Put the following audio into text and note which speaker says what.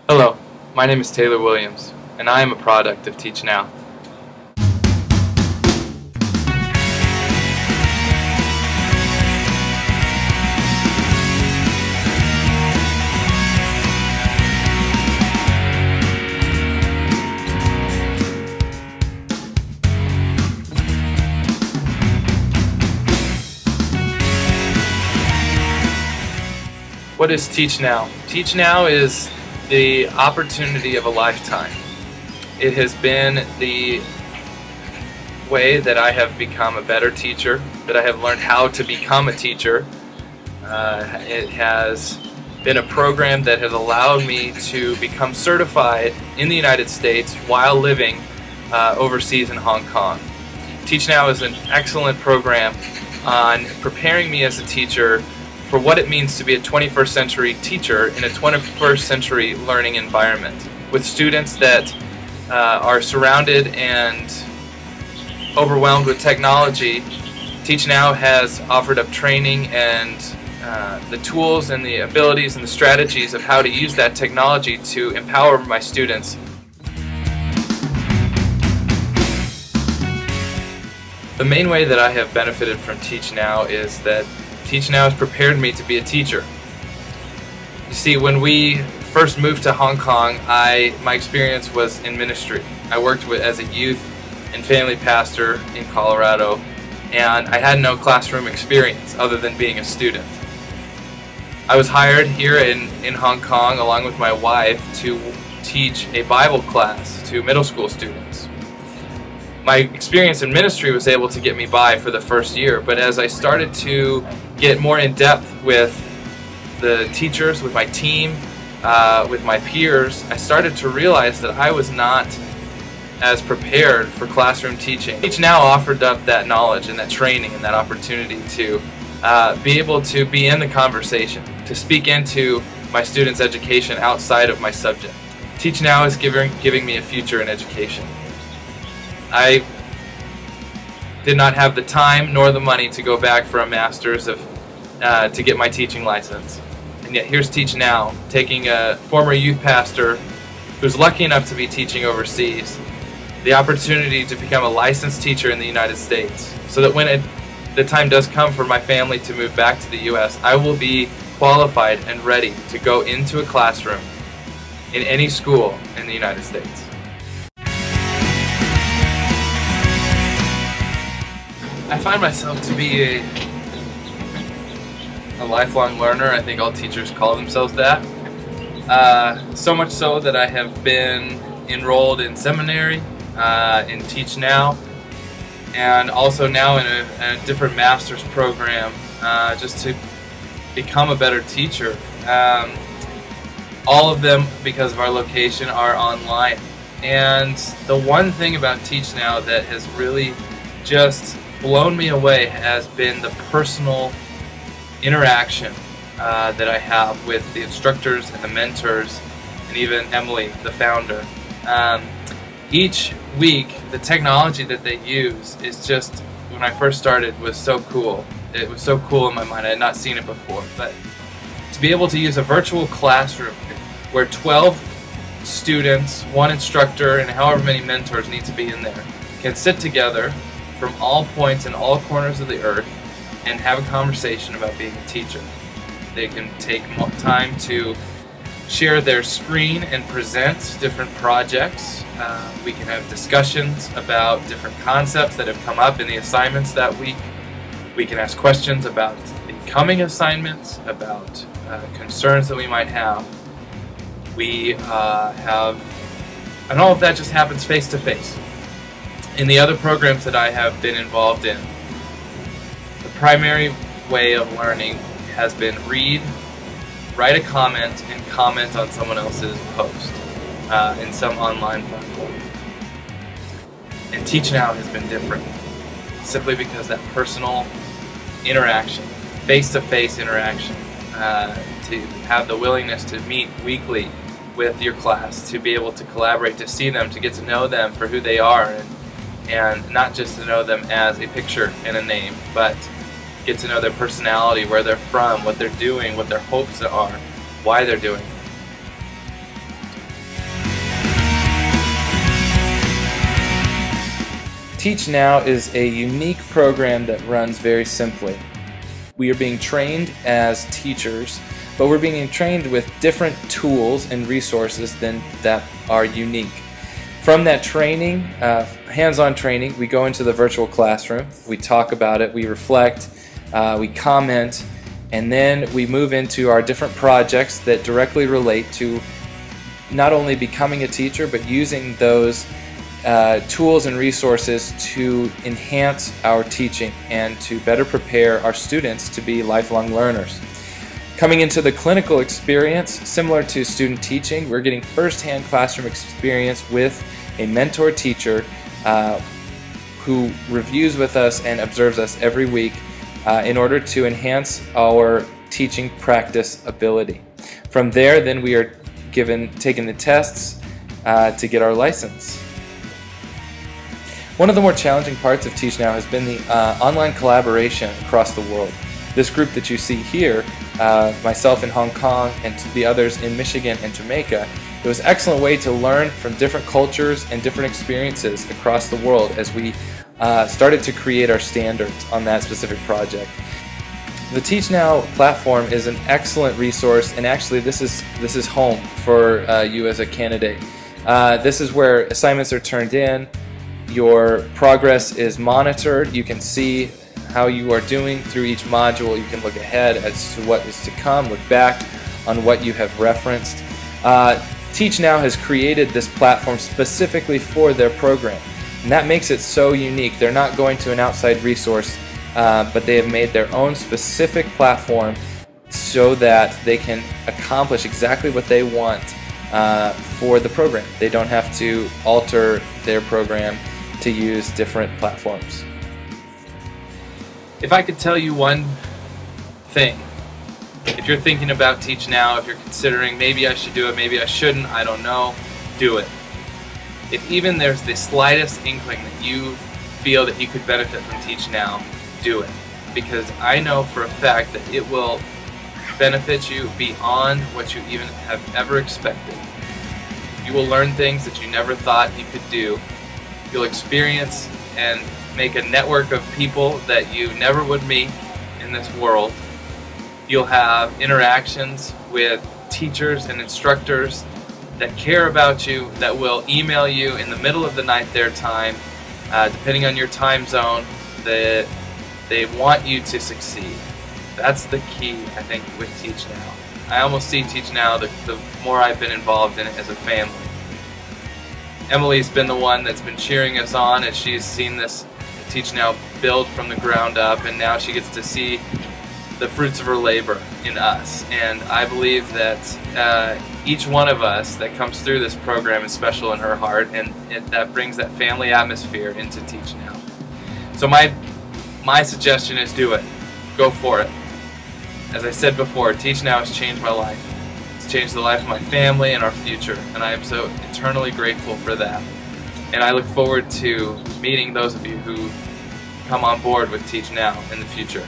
Speaker 1: Hello, my name is Taylor Williams, and I am a product of Teach Now. What is Teach Now? Teach Now is the opportunity of a lifetime. It has been the way that I have become a better teacher, that I have learned how to become a teacher. It has been a program that has allowed me to become certified in the United States while living overseas in Hong Kong. Teach Now is an excellent program on preparing me as a teacher for what it means to be a 21st century teacher in a 21st century learning environment with students that are surrounded and overwhelmed with technology. Teach Now has offered up training and the tools and the abilities and the strategies of how to use that technology to empower my students. The main way that I have benefited from Teach Now is that Teach Now has prepared me to be a teacher. You see, when we first moved to Hong Kong, my experience was in ministry. I worked as a youth and family pastor in Colorado, and I had no classroom experience other than being a student. I was hired here in Hong Kong along with my wife to teach a Bible class to middle school students. My experience in ministry was able to get me by for the first year, but as I started to get more in depth with the teachers, with my team, with my peers, I started to realize that I was not as prepared for classroom teaching. Teach Now offered up that knowledge and that training and that opportunity to be able to be in the conversation, to speak into my students' education outside of my subject. Teach Now is giving me a future in education. I did not have the time nor the money to go back for a master's to get my teaching license. And yet here's Teach Now, taking a former youth pastor who's lucky enough to be teaching overseas, the opportunity to become a licensed teacher in the United States, so that when the time does come for my family to move back to the U.S., I will be qualified and ready to go into a classroom in any school in the United States. I find myself to be a lifelong learner. I think all teachers call themselves that. So much so that I have been enrolled in seminary, in Teach Now, and also now in a different master's program, just to become a better teacher. All of them, because of our location, are online. And the one thing about Teach Now that has really just blown me away has been the personal interaction that I have with the instructors and the mentors, and even Emily, the founder. Each week, the technology that they use is just, when I first started, was so cool. It was so cool in my mind. I had not seen it before. But to be able to use a virtual classroom where 12 students, one instructor, and however many mentors need to be in there, can sit together from all points and all corners of the earth and have a conversation about being a teacher. They can take time to share their screen and present different projects. We can have discussions about different concepts that have come up in the assignments that week. We can ask questions about the coming assignments, about concerns that we might have. We and all of that just happens face to face. In the other programs that I have been involved in, the primary way of learning has been read, write a comment, and comment on someone else's post in some online platform. And Teach Now has been different, simply because that personal interaction, face-to-face interaction, to have the willingness to meet weekly with your class, to be able to collaborate, to see them, to get to know them for who they are, and not just to know them as a picture and a name, but get to know their personality, where they're from, what they're doing, what their hopes are, why they're doing it. Teach Now is a unique program that runs very simply. We are being trained as teachers, but we're being trained with different tools and resources that are unique. From that training, hands-on training, we go into the virtual classroom, we talk about it, we reflect, we comment, and then we move into our different projects that directly relate to not only becoming a teacher, but using those tools and resources to enhance our teaching and to better prepare our students to be lifelong learners. Coming into the clinical experience, similar to student teaching, we're getting first-hand classroom experience with a mentor teacher who reviews with us and observes us every week in order to enhance our teaching practice ability. From there, then we are taking the tests to get our license. One of the more challenging parts of Teach Now has been the online collaboration across the world. This group that you see here, myself in Hong Kong and the others in Michigan and Jamaica, it was an excellent way to learn from different cultures and different experiences across the world as we started to create our standards on that specific project. The Teach Now platform is an excellent resource, and actually this is home for you as a candidate. This is where assignments are turned in, your progress is monitored, you can see how you are doing through each module, you can look ahead as to what is to come, look back on what you have referenced. Teach Now has created this platform specifically for their program, and that makes it so unique. They're not going to an outside resource, but they have made their own specific platform so that they can accomplish exactly what they want for the program. They don't have to alter their program to use different platforms. If I could tell you one thing, if you're thinking about Teach Now, if you're considering maybe I should do it, maybe I shouldn't, I don't know, do it. If even there's the slightest inkling that you feel that you could benefit from Teach Now, do it. Because I know for a fact that it will benefit you beyond what you even have ever expected. You will learn things that you never thought you could do. You'll experience and make a network of people that you never would meet in this world. You'll have interactions with teachers and instructors that care about you, that will email you in the middle of the night their time, depending on your time zone, that they want you to succeed. That's the key, I think, with Teach Now. I almost see Teach Now, the more I've been involved in it as a family. Emily's been the one that's been cheering us on as she's seen this Teach Now build from the ground up, and now she gets to see the fruits of her labor in us. And I believe that each one of us that comes through this program is special in her heart, and that brings that family atmosphere into Teach Now. So my suggestion is do it. Go for it. As I said before, Teach Now has changed my life. It's changed the life of my family and our future, and I am so eternally grateful for that. And I look forward to meeting those of you who come on board with Teach Now in the future.